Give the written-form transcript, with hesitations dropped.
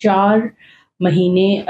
4